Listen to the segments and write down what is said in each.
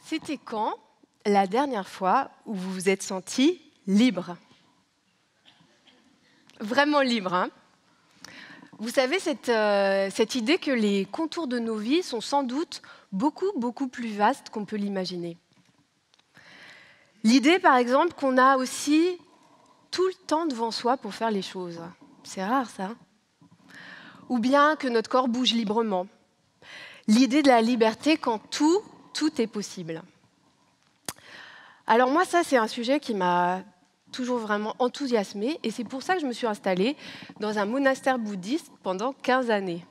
C'était quand la dernière fois où vous vous êtes senti libre? Vraiment libre, hein? Vous savez, cette idée que les contours de nos vies sont sans doute beaucoup plus vastes qu'on peut l'imaginer. L'idée, par exemple, qu'on a aussi tout le temps devant soi pour faire les choses. C'est rare, ça. Ou bien que notre corps bouge librement. L'idée de la liberté quand tout est possible. Alors moi, ça, c'est un sujet qui m'a toujours vraiment enthousiasmée, et c'est pour ça que je me suis installée dans un monastère bouddhiste pendant 15 années.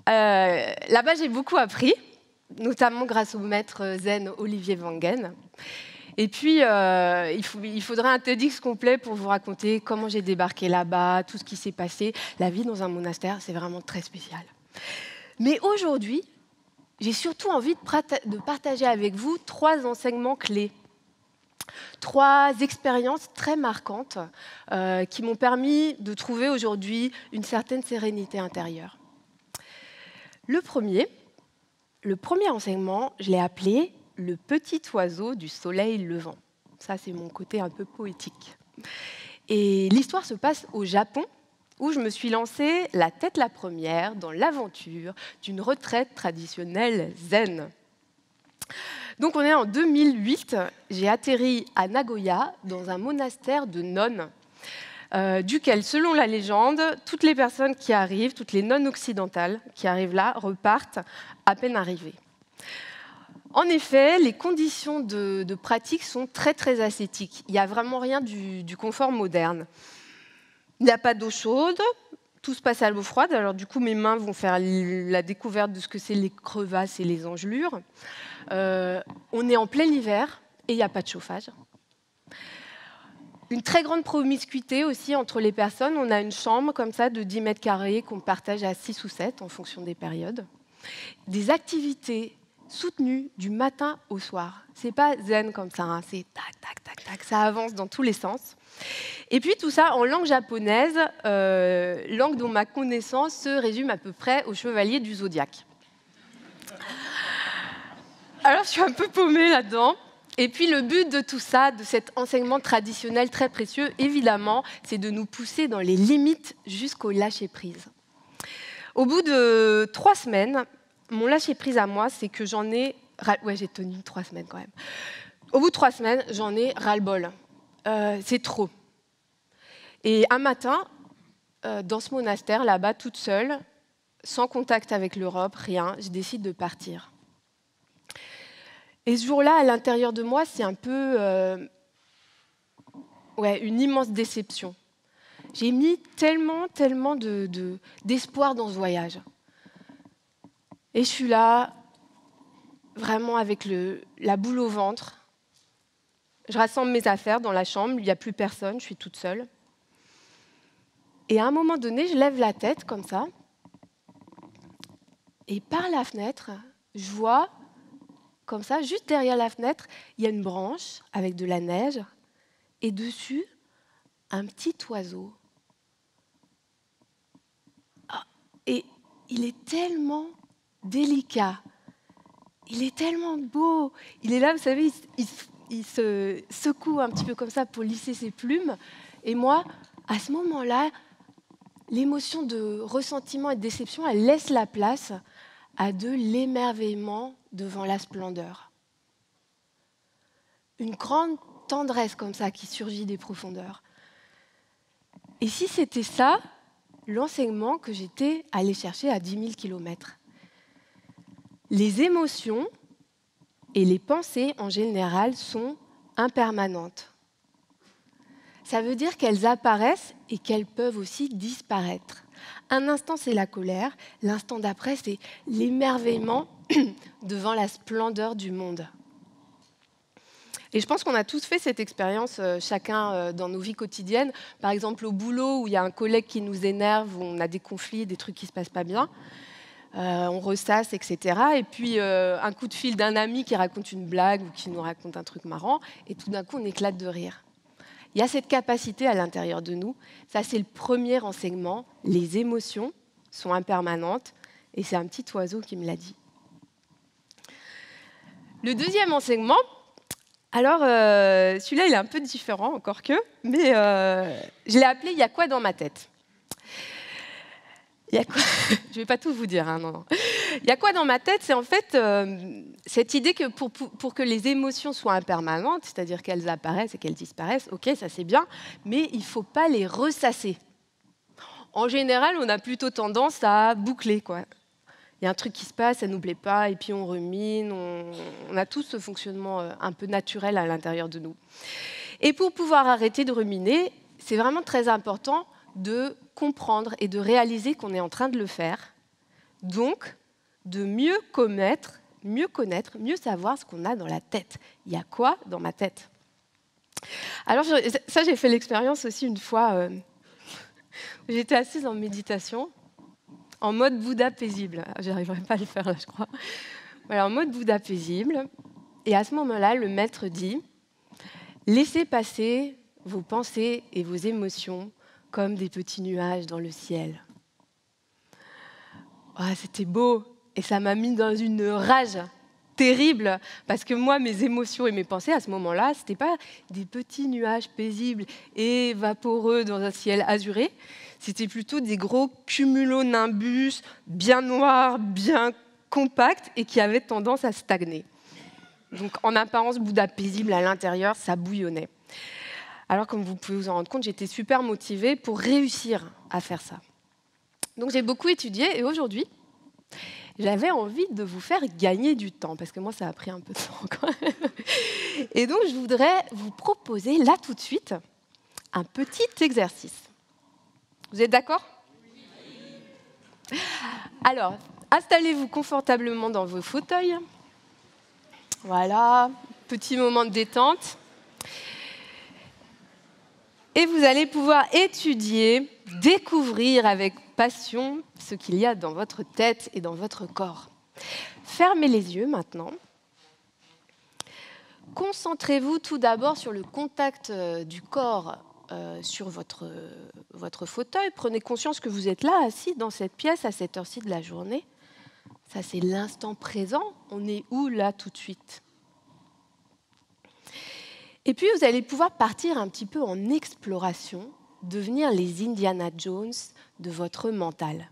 Là-bas, j'ai beaucoup appris, notamment grâce au maître zen Olivier Wangen. Et puis, il faudrait un TEDx complet pour vous raconter comment j'ai débarqué là-bas, tout ce qui s'est passé. La vie dans un monastère, c'est vraiment très spécial. Mais aujourd'hui, j'ai surtout envie de partager avec vous 3 enseignements clés. 3 expériences très marquantes qui m'ont permis de trouver aujourd'hui une certaine sérénité intérieure. Le premier enseignement, je l'ai appelé « Le petit oiseau du soleil levant ». Ça, c'est mon côté un peu poétique. Et l'histoire se passe au Japon, où je me suis lancée la tête la première dans l'aventure d'une retraite traditionnelle zen. Donc on est en 2008, j'ai atterri à Nagoya dans un monastère de nonnes, duquel, selon la légende, toutes les personnes qui arrivent, toutes les nonnes occidentales qui arrivent là, repartent à peine arrivées. En effet, les conditions de pratique sont très ascétiques. Il n'y a vraiment rien du confort moderne. Il n'y a pas d'eau chaude, tout se passe à l'eau froide. Alors du coup, mes mains vont faire la découverte de ce que c'est les crevasses et les engelures. On est en plein hiver et il n'y a pas de chauffage. Une très grande promiscuité aussi entre les personnes. On a une chambre comme ça de 10 mètres carrés qu'on partage à 6 ou 7 en fonction des périodes. Des activités soutenues du matin au soir. C'est pas zen comme ça, hein. C'est tac, ça avance dans tous les sens. Et puis tout ça en langue japonaise, langue dont ma connaissance se résume à peu près au chevalier du zodiaque. Alors je suis un peu paumée là-dedans. Et puis le but de tout ça, de cet enseignement traditionnel très précieux, évidemment, c'est de nous pousser dans les limites jusqu'au lâcher-prise. Au bout de 3 semaines, mon lâcher-prise à moi, c'est que j'en ai... Ouais, j'ai tenu 3 semaines quand même. Au bout de 3 semaines, j'en ai ras-le-bol. C'est trop. Et un matin, dans ce monastère, là-bas, toute seule, sans contact avec l'Europe, rien, je décide de partir. Et ce jour-là, à l'intérieur de moi, c'est un peu une immense déception. J'ai mis tellement d'espoir dans ce voyage. Et je suis là, vraiment avec la boule au ventre. Je rassemble mes affaires dans la chambre, il n'y a plus personne, je suis toute seule. Et à un moment donné, je lève la tête comme ça. Et par la fenêtre, je vois... Comme ça, juste derrière la fenêtre, il y a une branche avec de la neige et dessus, un petit oiseau. Et il est tellement délicat, il est tellement beau. Il est là, vous savez, il se secoue un petit peu comme ça pour lisser ses plumes. Et moi, à ce moment-là, l'émotion de ressentiment et de déception, elle laisse la place à de l'émerveillement devant la splendeur. Une grande tendresse comme ça qui surgit des profondeurs. Et si c'était ça, l'enseignement que j'étais allée chercher à 10 000 kilomètres. Les émotions et les pensées en général sont impermanentes. Ça veut dire qu'elles apparaissent et qu'elles peuvent aussi disparaître. Un instant, c'est la colère. L'instant d'après, c'est l'émerveillement devant la splendeur du monde. Et je pense qu'on a tous fait cette expérience, chacun dans nos vies quotidiennes. Par exemple, au boulot, où il y a un collègue qui nous énerve, où on a des conflits, des trucs qui ne se passent pas bien. On ressasse, etc. Et puis, un coup de fil d'un ami qui raconte une blague ou qui nous raconte un truc marrant. Et tout d'un coup, on éclate de rire. Il y a cette capacité à l'intérieur de nous. Ça, c'est le premier enseignement. Les émotions sont impermanentes. Et c'est un petit oiseau qui me l'a dit. Le deuxième enseignement, alors celui-là, il est un peu différent, encore que, mais je l'ai appelé « Il y a quoi dans ma tête ?» Il y a quoi Je ne vais pas tout vous dire, hein, non. Il y a quoi dans ma tête? C'est en fait cette idée que pour que les émotions soient impermanentes, c'est-à-dire qu'elles apparaissent et qu'elles disparaissent, ok, ça c'est bien, mais il ne faut pas les ressasser. En général, on a plutôt tendance à boucler, quoi. Il y a un truc qui se passe, ça ne nous plaît pas, et puis on rumine, on a tous ce fonctionnement un peu naturel à l'intérieur de nous. Et pour pouvoir arrêter de ruminer, c'est vraiment très important de comprendre et de réaliser qu'on est en train de le faire, donc de mieux connaître, mieux savoir ce qu'on a dans la tête. Il y a quoi dans ma tête? Alors ça, j'ai fait l'expérience aussi une fois, j'étais assise en méditation, en mode Bouddha paisible. Je n'arriverai pas à le faire là, je crois. Voilà, en mode Bouddha paisible. Et à ce moment-là, le maître dit « Laissez passer vos pensées et vos émotions comme des petits nuages dans le ciel. » Oh, c'était beau et ça m'a mis dans une rage terrible parce que moi, mes émotions et mes pensées à ce moment-là, ce n'étaient pas des petits nuages paisibles et vaporeux dans un ciel azuré, c'était plutôt des gros cumulonimbus bien noirs, bien compacts et qui avaient tendance à stagner. Donc en apparence, Bouddha paisible à l'intérieur, ça bouillonnait. Alors comme vous pouvez vous en rendre compte, j'étais super motivée pour réussir à faire ça. Donc j'ai beaucoup étudié et aujourd'hui, j'avais envie de vous faire gagner du temps, parce que moi, ça a pris un peu de temps quand même. Et donc, je voudrais vous proposer, là, tout de suite, un petit exercice. Vous êtes d'accord? Alors, installez-vous confortablement dans vos fauteuils. Voilà, petit moment de détente. Et vous allez pouvoir étudier, découvrir avec passion ce qu'il y a dans votre tête et dans votre corps. Fermez les yeux maintenant. Concentrez-vous tout d'abord sur le contact du corps sur votre fauteuil. Prenez conscience que vous êtes là, assis dans cette pièce à cette heure-ci de la journée. Ça, c'est l'instant présent. On est où, là, tout de suite? Et puis, vous allez pouvoir partir un petit peu en exploration, devenir les Indiana Jones de votre mental.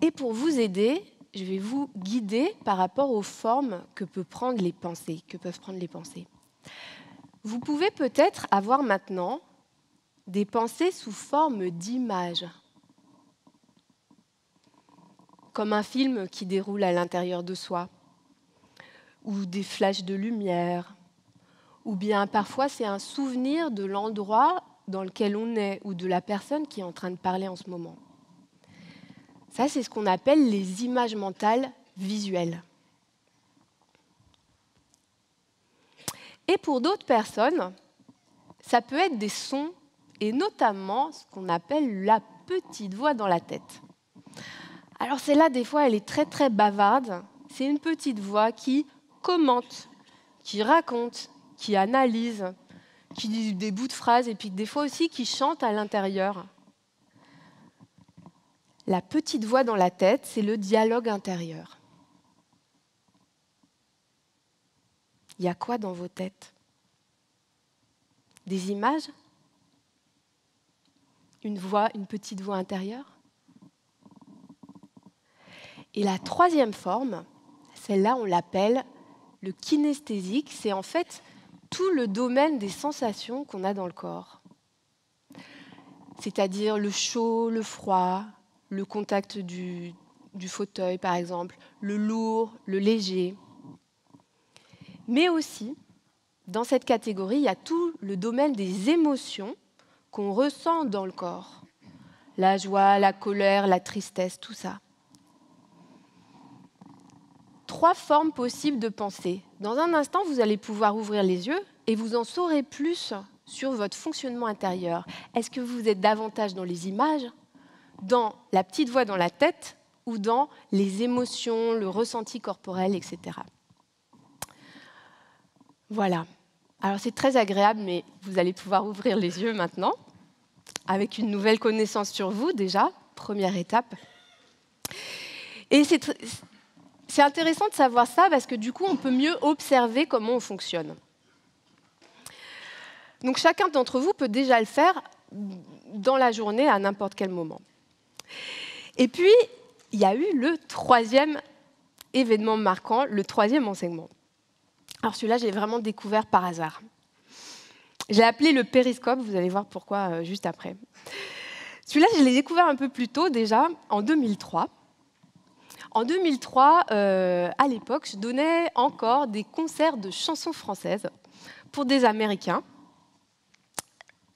Et pour vous aider, je vais vous guider par rapport aux formes que peuvent prendre les pensées. Vous pouvez peut-être avoir maintenant des pensées sous forme d'images, comme un film qui déroule à l'intérieur de soi, ou des flashs de lumière, ou bien parfois c'est un souvenir de l'endroit dans lequel on est ou de la personne qui est en train de parler en ce moment. Ça, c'est ce qu'on appelle les images mentales visuelles. Et pour d'autres personnes, ça peut être des sons, et notamment ce qu'on appelle la petite voix dans la tête. Alors celle-là, des fois, elle est très très bavarde. C'est une petite voix qui commente, qui raconte, qui analyse, qui dit des bouts de phrases et puis des fois aussi qui chante à l'intérieur. La petite voix dans la tête, c'est le dialogue intérieur. Il y a quoi dans vos têtes? Des images? Une voix, une petite voix intérieure? Et la troisième forme, celle-là, on l'appelle le kinesthésique. C'est en fait tout le domaine des sensations qu'on a dans le corps. C'est-à-dire le chaud, le froid, le contact du fauteuil, par exemple, le lourd, le léger. Mais aussi, dans cette catégorie, il y a tout le domaine des émotions qu'on ressent dans le corps. La joie, la colère, la tristesse, tout ça. 3 formes possibles de pensée. Dans un instant, vous allez pouvoir ouvrir les yeux et vous en saurez plus sur votre fonctionnement intérieur. Est-ce que vous êtes davantage dans les images, dans la petite voix dans la tête ou dans les émotions, le ressenti corporel, etc. Voilà. Alors c'est très agréable, mais vous allez pouvoir ouvrir les yeux maintenant, avec une nouvelle connaissance sur vous déjà, première étape. Et c'est intéressant de savoir ça parce que du coup, on peut mieux observer comment on fonctionne. Donc chacun d'entre vous peut déjà le faire dans la journée à n'importe quel moment. Et puis, il y a eu le troisième événement marquant, le troisième enseignement. Alors celui-là, j'ai vraiment découvert par hasard. Je l'ai appelé le périscope, vous allez voir pourquoi juste après. Celui-là, je l'ai découvert un peu plus tôt déjà, en 2003. En 2003, à l'époque, je donnais encore des concerts de chansons françaises pour des Américains,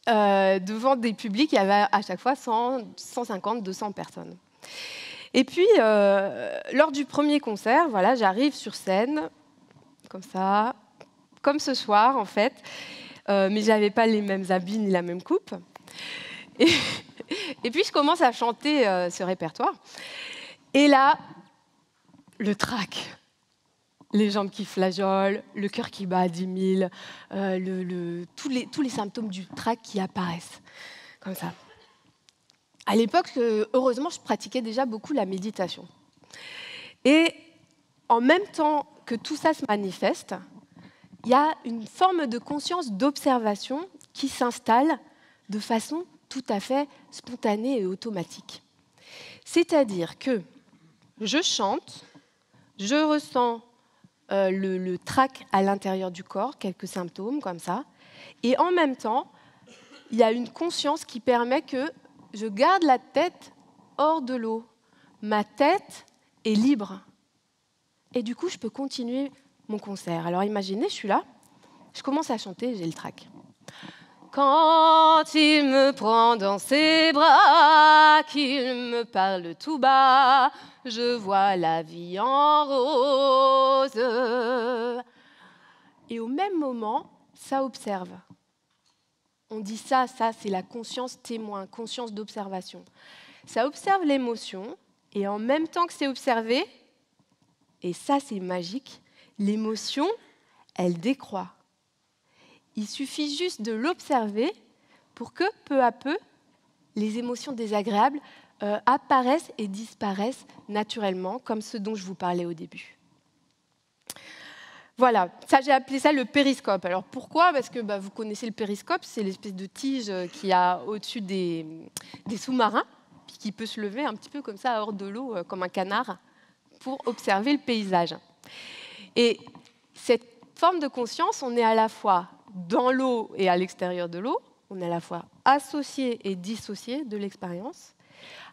devant des publics, il y avait à chaque fois 150, 200 personnes. Et puis, lors du premier concert, voilà, j'arrive sur scène, comme ça, comme ce soir en fait, mais je n'avais pas les mêmes habits ni la même coupe. Et puis, je commence à chanter ce répertoire. Et là, le trac. Les jambes qui flageolent, le cœur qui bat à 10 000, tous les symptômes du trac qui apparaissent, comme ça. À l'époque, heureusement, je pratiquais déjà beaucoup la méditation. Et en même temps que tout ça se manifeste, il y a une forme de conscience d'observation qui s'installe de façon tout à fait spontanée et automatique. C'est-à-dire que je chante, je ressens le trac à l'intérieur du corps, quelques symptômes comme ça, et en même temps, il y a une conscience qui permet que je garde la tête hors de l'eau. Ma tête est libre. Et du coup, je peux continuer mon concert. Alors imaginez, je suis là, je commence à chanter, j'ai le trac. Quand il me prend dans ses bras, qu'il me parle tout bas, je vois la vie en rose. Et au même moment, ça observe. On dit ça c'est la conscience témoin, conscience d'observation. Ça observe l'émotion, et en même temps que c'est observé, et ça c'est magique, l'émotion, elle décroît. Il suffit juste de l'observer pour que, peu à peu, les émotions désagréables apparaissent et disparaissent naturellement, comme ce dont je vous parlais au début. Voilà, ça j'ai appelé ça le périscope. Alors pourquoi ? Parce que vous connaissez le périscope, c'est l'espèce de tige qu'il y a au-dessus des sous-marins, puis qui peut se lever un petit peu comme ça hors de l'eau, comme un canard, pour observer le paysage. Et cette forme de conscience, on est à la fois dans l'eau et à l'extérieur de l'eau, on est à la fois associé et dissocié de l'expérience,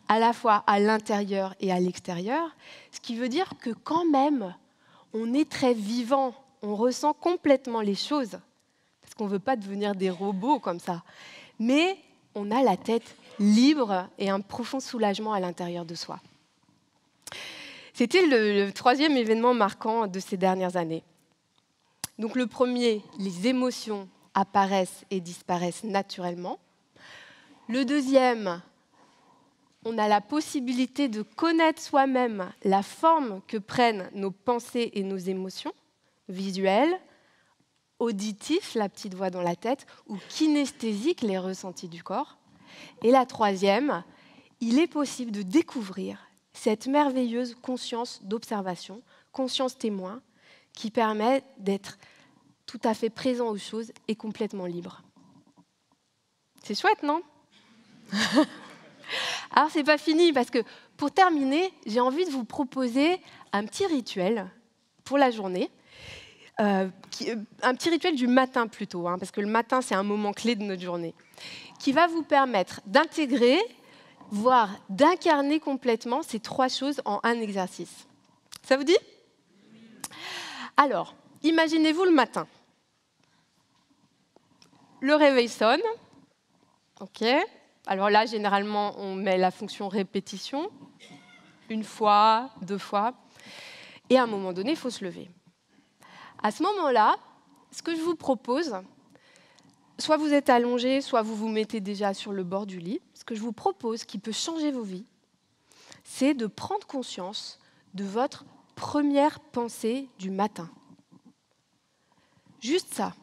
à la fois à l'intérieur et à l'extérieur, ce qui veut dire que quand même, on est très vivant, on ressent complètement les choses, parce qu'on ne veut pas devenir des robots comme ça, mais on a la tête libre et un profond soulagement à l'intérieur de soi. C'était le troisième événement marquant de ces dernières années. Donc le premier, les émotions apparaissent et disparaissent naturellement. Le deuxième, on a la possibilité de connaître soi-même la forme que prennent nos pensées et nos émotions, visuelles, auditifs, la petite voix dans la tête, ou kinesthésiques, les ressentis du corps. Et la troisième, il est possible de découvrir cette merveilleuse conscience d'observation, conscience témoin, qui permet d'être tout à fait présent aux choses et complètement libre. C'est chouette, non ? Alors, c'est pas fini, parce que pour terminer, j'ai envie de vous proposer un petit rituel pour la journée, un petit rituel du matin plutôt, parce que le matin, c'est un moment clé de notre journée, qui va vous permettre d'intégrer, voire d'incarner complètement ces trois choses en un exercice. Ça vous dit ? Alors, imaginez-vous le matin. Le réveil sonne. OK. Alors là, généralement, on met la fonction répétition. Une fois, deux fois. Et à un moment donné, il faut se lever. À ce moment-là, ce que je vous propose, soit vous êtes allongé, soit vous vous mettez déjà sur le bord du lit. Ce que je vous propose, qui peut changer vos vies, c'est de prendre conscience de votre première pensée du matin. Juste ça.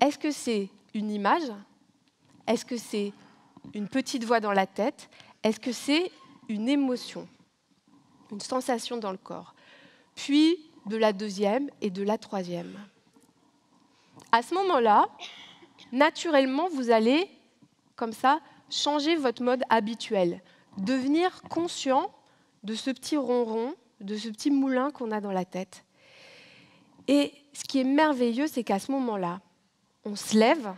Est-ce que c'est une image ? Est-ce que c'est une petite voix dans la tête ? Est-ce que c'est une émotion ? Une sensation dans le corps ? puis de la deuxième et de la troisième. À ce moment-là, naturellement, vous allez, comme ça, changer votre mode habituel, devenir conscient de ce petit ronron, de ce petit moulin qu'on a dans la tête. Et ce qui est merveilleux, c'est qu'à ce moment-là, on se lève,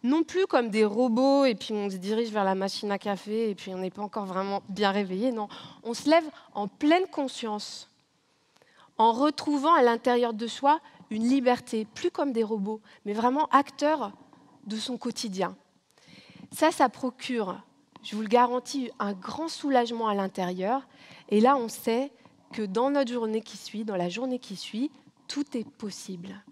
non plus comme des robots, et puis on se dirige vers la machine à café, et puis on n'est pas encore vraiment bien réveillé, non. On se lève en pleine conscience, en retrouvant à l'intérieur de soi une liberté, plus comme des robots, mais vraiment acteurs de son quotidien. Ça procure, je vous le garantis, un grand soulagement à l'intérieur. Et là, on sait que dans notre journée qui suit, dans la journée qui suit, tout est possible.